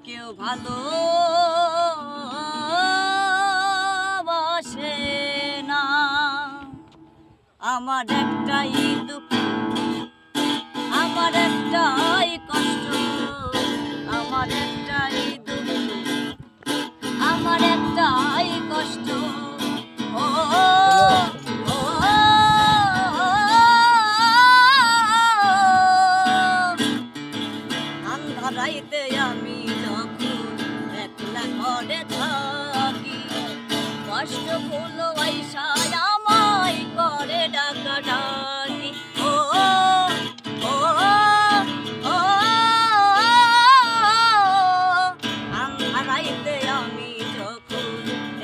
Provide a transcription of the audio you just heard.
কেউ ভালো বাসে না। আমার একটাই দুঃখ, আমার একটাই কষ্ট, আমার একটাই দুঃখ, আমার একটাই